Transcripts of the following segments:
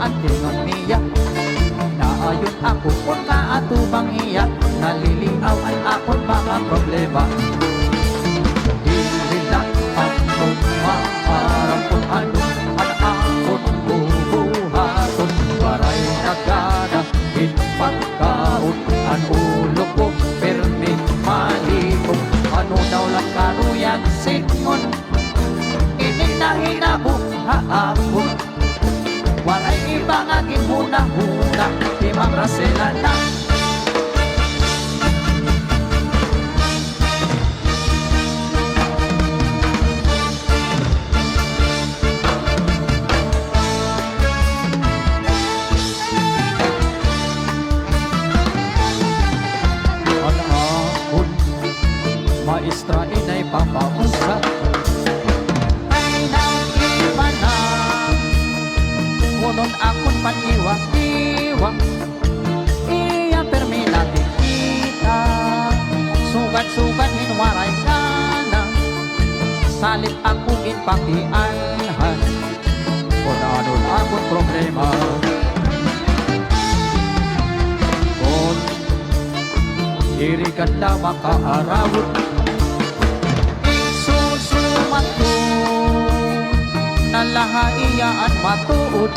at tingon niya. Naayon ako kung kaatubang iya, naliliaw ang akong mga problema. Dili lang ako maarang kung ano ang akong bubuhaton. Waray nagana, pagkaon ang ulo ko, permin malikong. Ano daw lang karuyan singon, ininahinabukha ako. Waray iba nga ginhuna-huna, di mabrasela na. Maestra inay papausap ay naiba na, ngunong akong paniwak-iwak. Iya permi natin kita, sugat-sugat hinwaray ka na, salip akong ginpakianhan kung anon akong problema. Kung irikan na makaarawot, matu nalahaiyaan matuod,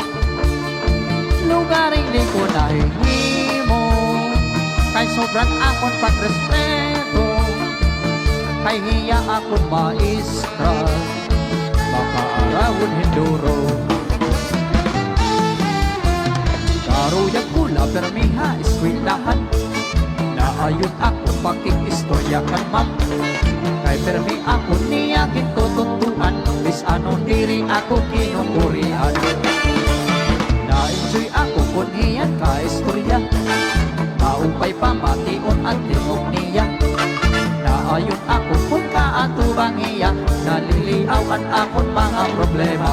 lugaring di ko nahihimo, kay sobrang akong pagrespeto, kay hiya akong maestra, makaarawon hinduro. Karuyag kula permiha eskwelahan, naayon ako pakikistoryakan ma'am. Kay permi ako niya kitututuan, bis ano diri ako kinukurian. Na-enjoy ako kung iyan ka-istorya, maupay pamation at tingog niya. Naayon ako kung kaatubang iya, naliliawan akong mga problema.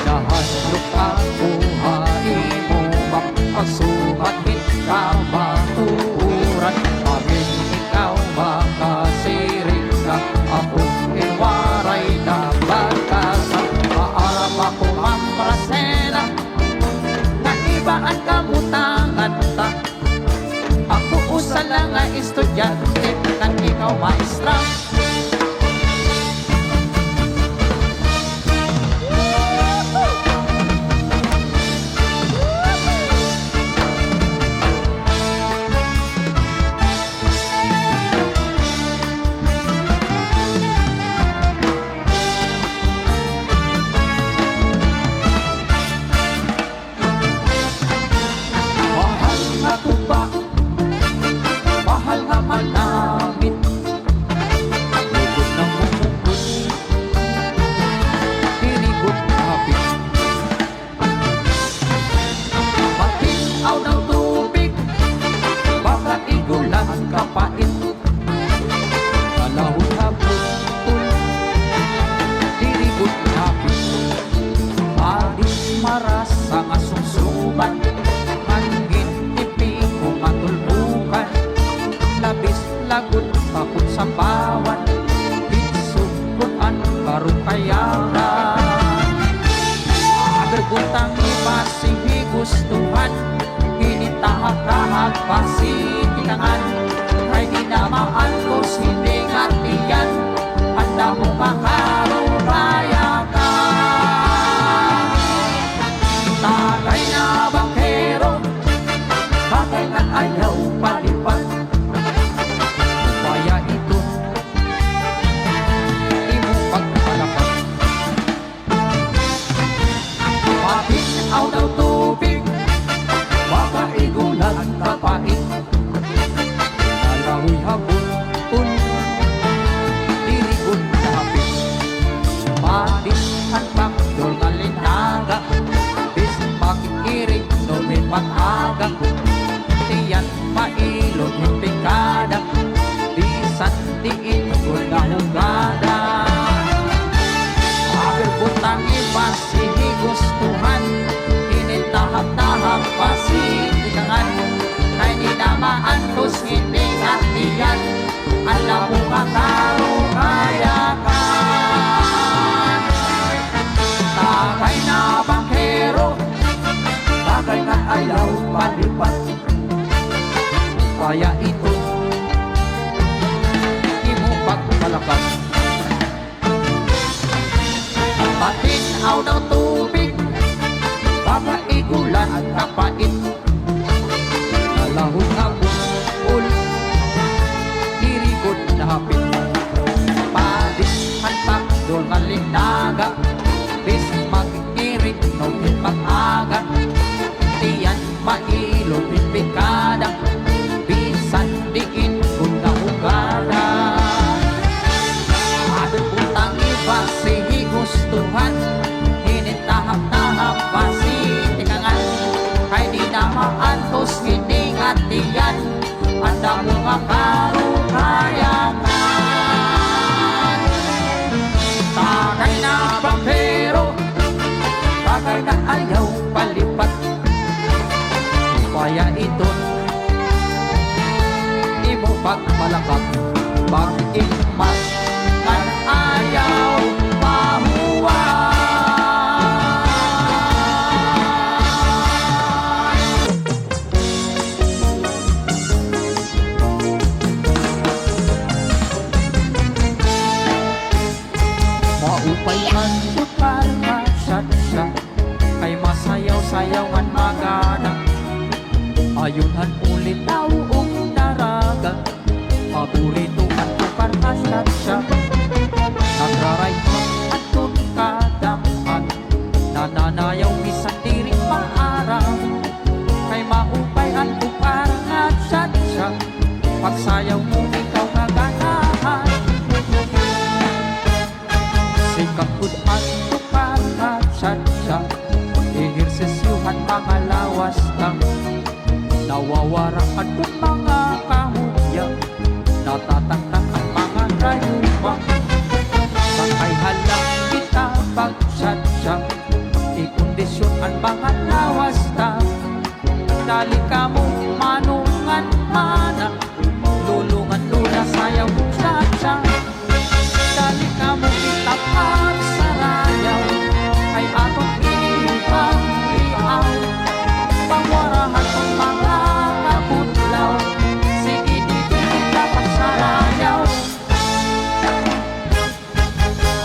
Nahanlok ako haimo bak pagsubatin ka matuuran, pagin ikaw makasiring ka, ako iwaray na batasan. Maaram ako mamrasena, na ibaan kamutangan ta. Ako usa lang nga estudyante, nang ikaw maestra. Marasa nga sungsuman, mangin iping kung matulbukan, labis lagot takot sa bawan, bitsukuan karong kayaran. Berbutang ipasihi gustuhan, initahak-tahak pasitinangan, kay di na maantos hindi ngatiyan, handa mo makarong kayakan. Tagay na bangkero, bagay na ayaw palipad, kaya ito imo pagpalakad. Mabinaw daw tubig, baka igulan kapait, nalahoy habon dirigod napit, patis at bakdol na linaga, pakikirig numin mag-aga, tiyan mailog yung pikada, bisan diin ko na hugada. Aberbutang ipasihi gustuhan, initahap-tahap pasitinangan, kay di na maantos hindi ngatiyan, alam mo makarong kayakan. Tagay na bangkero, palipat. Kaya ito imo pagpalakas. Patinaw ng tubig, papaigulan at kapait. Nalahon na bukol, irigod na hapit. Padishan pagdol nga linaga, bis mag-irig no pag-aga. Tiyan mailog pipikada, bisan diin kung naugada. Abit utang iba si gustuhan, hinitahap-tahap pasi tikangan. Kay di na maantos kiningatiyan, anda mo nga karukayangan. Tagay na pampero, tagay na ayaw palipat. Kaya ito imo pagmalakap, pag-imas kan ayaw pahuwan. Maupay man tukar nga siya, kay masayaw-sayaw ngan magana. Ayunhan ulit tao daraga, paborito at tukar nga siya. Nagrarayhan at tukadamhan, nananayaw bisan diring maarang. Kay maupay at tukar nga siya, pagsayaw mo ikaw kaganahan. Sikapud at tukar nga siya, ehersesyuhan mga lawas lang. Nawawaraan kung mga kahuya, natataktak ang mga rayuwang. Sakay halang kita pagsyadya, ikondisyon ang mga lawas na. Dali ka mo manungan mana, lulungan lula sayaw mong syadya. Dali ka mo kita pagsarayaw, ay atong ibang liaw. Pangwarahan kong mga kabutlaw, sige di kita pagsarayaw.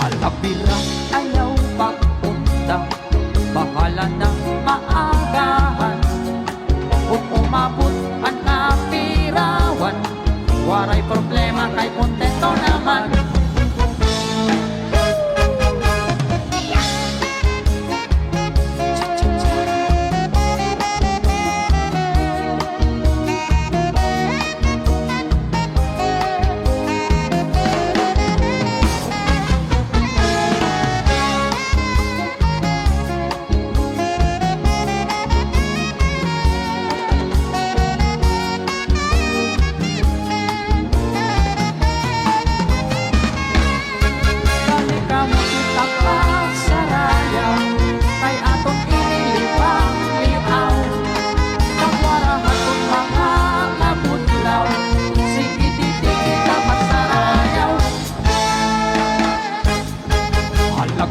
Alapila ayaw pag-undang, bahala ng maagahan. Kung umabot ang kapirawan, waray problema kay kontento naman.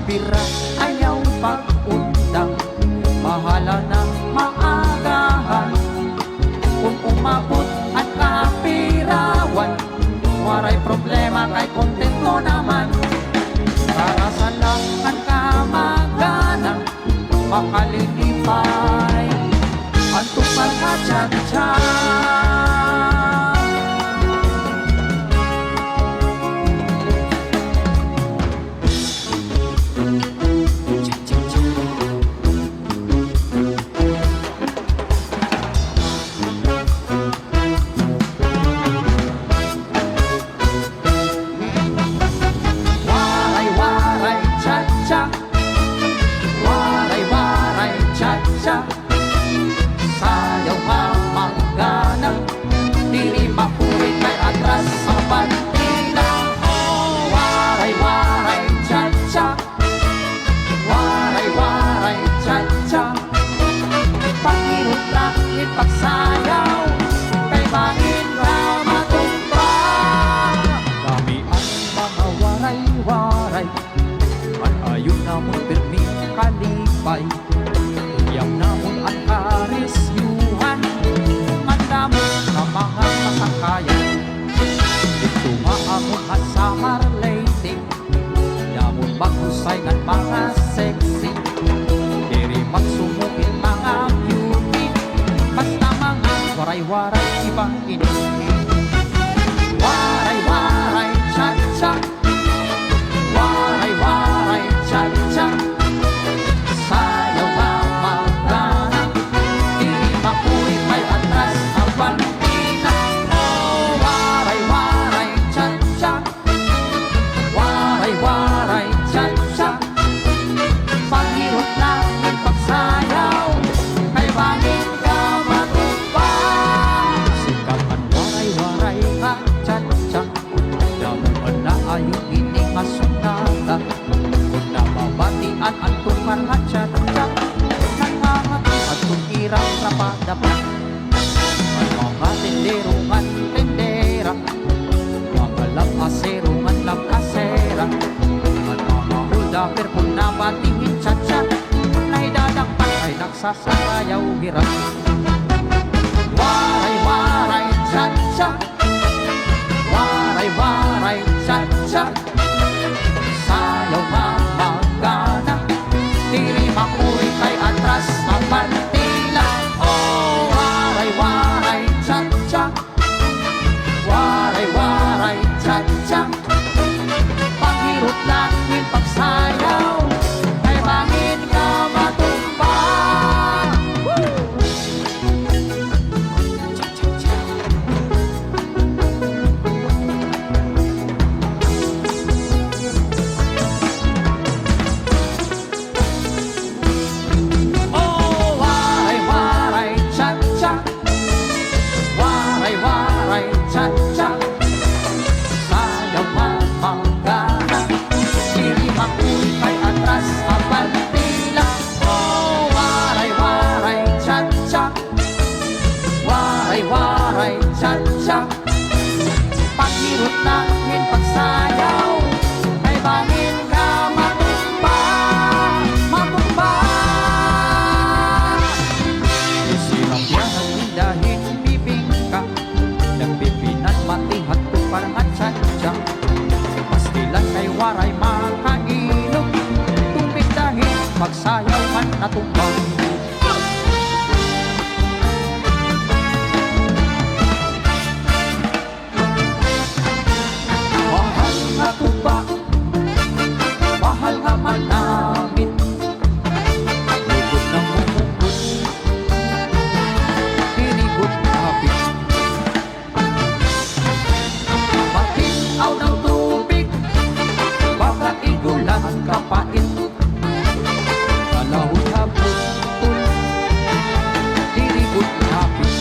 Pira ayaw pag-undang, bahala na maagahan. Kung umabot ang kapirawan, waray problema kay kontento naman. Para sa lang ang kamagana, makalilipay ang tupal ka tiyat-tiyat. Sayaw nga manggana, diri mapuwit kay atras sa bandila. Oh, waray-waray cha-cha, waray-waray cha-cha. Pag-irot-rakit pagsayaw, kay bangin ka matumba. Dami ang mga waray-waray, at ayun namon pirmi kalipay. Yang namun ang karisyuhan, may pangini. Waray-waray, tsa-tsa, waray-waray, tsa-tsa, sayaw na magana, di mapuwi may atras na bantina. Oh, waray-waray, tsa-tsa, waray-waray, tsa-tsa, paghirot lang yung pagsayaw, ay bangin ka matumbang. Sikapan waray-waray ka, tsa-tsa, damuan na ayong ining masunata, kung nababatian ang tukar na tsa-tsa, nangangati at kung irang rapadapa. Ang mga tinderungan tendera, mga lam-aserungan lam-asera, at mga huldaper kung nabatihin tsa-tsa, naidadakpan ay nagsasayaw hirap. Waray-waray, tsa-tsa, waray-waray, tsa-tsa, sayaw mamagana, diri makuwi kay atras na pantila. Oh, waray-waray, tsa-tsa, waray-waray, tsa-tsa, paghirot lang yung pagsayaw, ay bangin ka matumba. Oh, waray-waray, tsa-tsa, waray-waray, tsa-tsa, sayaw mamagana, diri makuwi kay atras na pantila. Oh, waray-waray, tsa-tsa, waray-waray, tsa-tsa, paghirot lang yung pagsayaw, ay bangin ka matumba, matumba. Isilang yan ang indahin bibingka, nagbibinan matihat ko parang tsa-tsa, pastilan kay waray makailog, tubig dahil pagsayaw man natumbang. Mahal nga tuba, mahal nga manamit, lugod na mumugod, dinigot kapit. Matinaw ng tubig, baka igulan kapait, kalahon habot, dinigot kapit.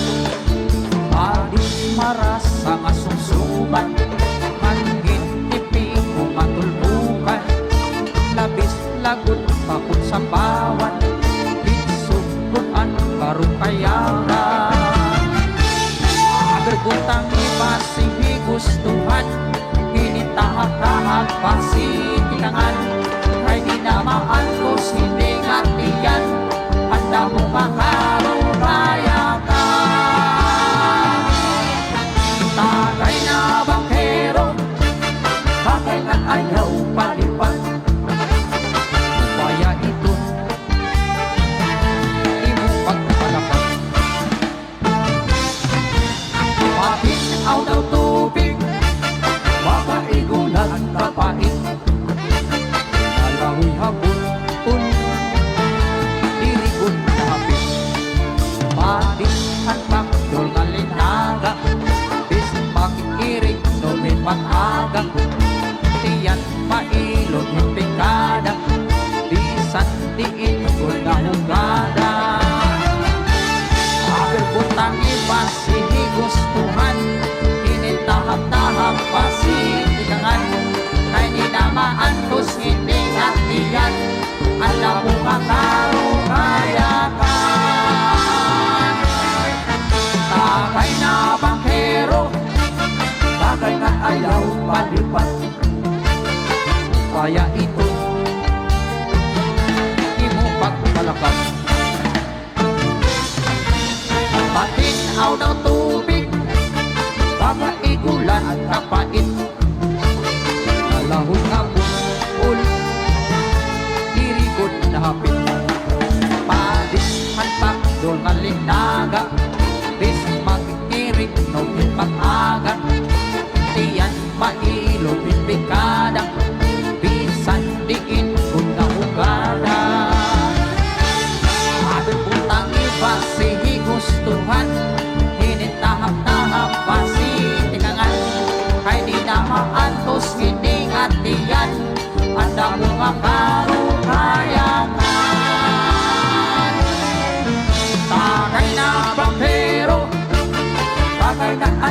Ading maras ang asungsuban, manggit tiping kung matulbukan, labis lagot pakot sa bawan, ditsuguan karong kayaran. Bergutang ipasihi gustuhan, initahak-tahak pasitinangan, kay di na maantos hindi ngatiyan, handa mo makarumayakan. Tagay na bangkero, bagay nga ayaw palipan, kaya ito imong pagpalapan. Matinaw daw tubig, baka igulan kapait, kalahoy habon, dirigod kapit. Patihan bakdol nga linaga, bisin makikirig numin mag-aga, tiyan mailog yung pikada, bisan diin kung nahugada. Aberbutang ipasihi gustuhan, initahap-tahap pasitinangan, kay di na maantos hindi ngatiyan, alam mo makarumayakan. Tagay na bangkero, bagay nga ayaw palipat, kaya ito imong pagpalakan. Matinaw daw tubig, baka igulan at kapait, kalahon nga bukol, dirigod na hapit. Padis hanpak dol nga linaga, bis magkikirig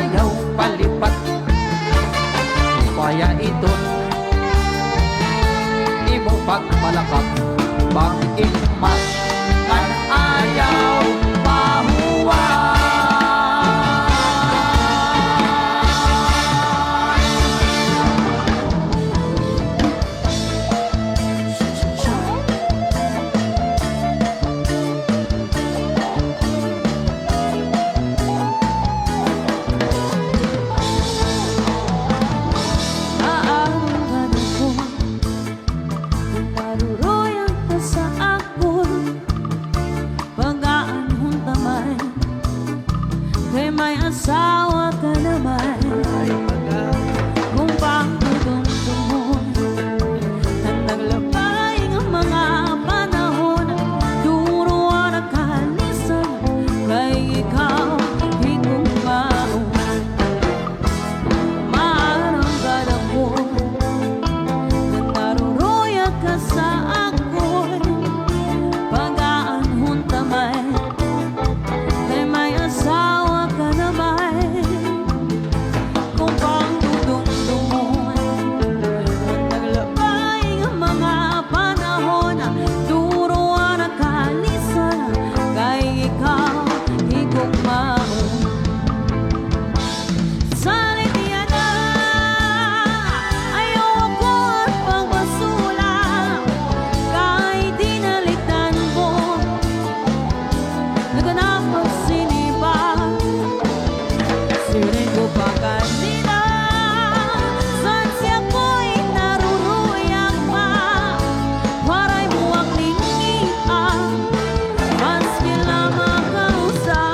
ayaw palipat. Kaya ito imo pagmalakap, bakit mas kan ayaw mahuway. May asawa ka naman, kung pagdudumdumon na naglabay ng mga panahon, turuan at kahalisan kay ikaw higugmaon. Maaranggan ako na naruruya ka sa ako'y pag-aanhon tamay. Kay may asawa kung pang dudumdumon naglabay ang mga panahon, turuan at kahalisan kay ikaw higugmaon. Sana'y tiyan na ayaw ako at pagbasula, kahit dinaligtan mo naganap ang sinibang. Sirin ko pa kanina, saan siya ko'y naruruyak pa, waray mo ang lingian, maski lamang kausan.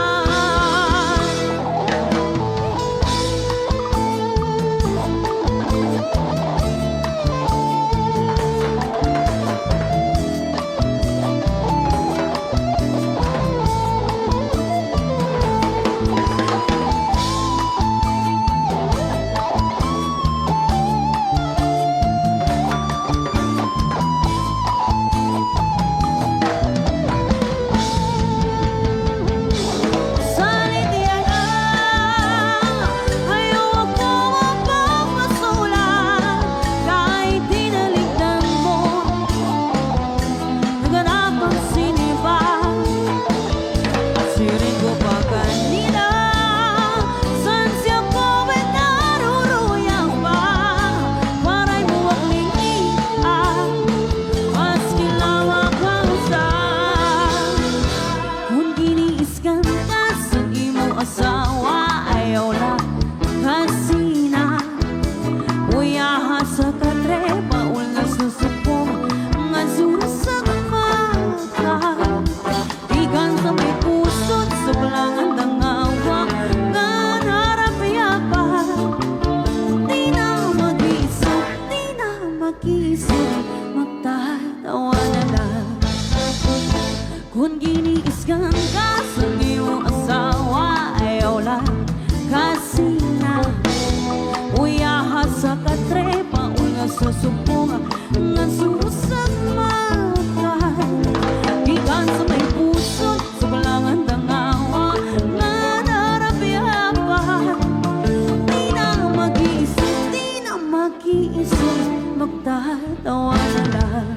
Asawa ayaw lang kasina, uyaha sa katre paul na susupong nga surusak maka. Ikan sa may pusot sublangan dangawa nga narapayapan. Di na mag-isip, di na mag-isip, magtatawa na lang. Kung giniisgan ka sa iyong asawa ayaw lang kasina, uyaha sa katre paul nga susupong nga surusak maka. Ikan sa may puso sublangan dangawa nga narapayapan. Di na mag-iisip, di na mag-iisip, magtatawa na lang.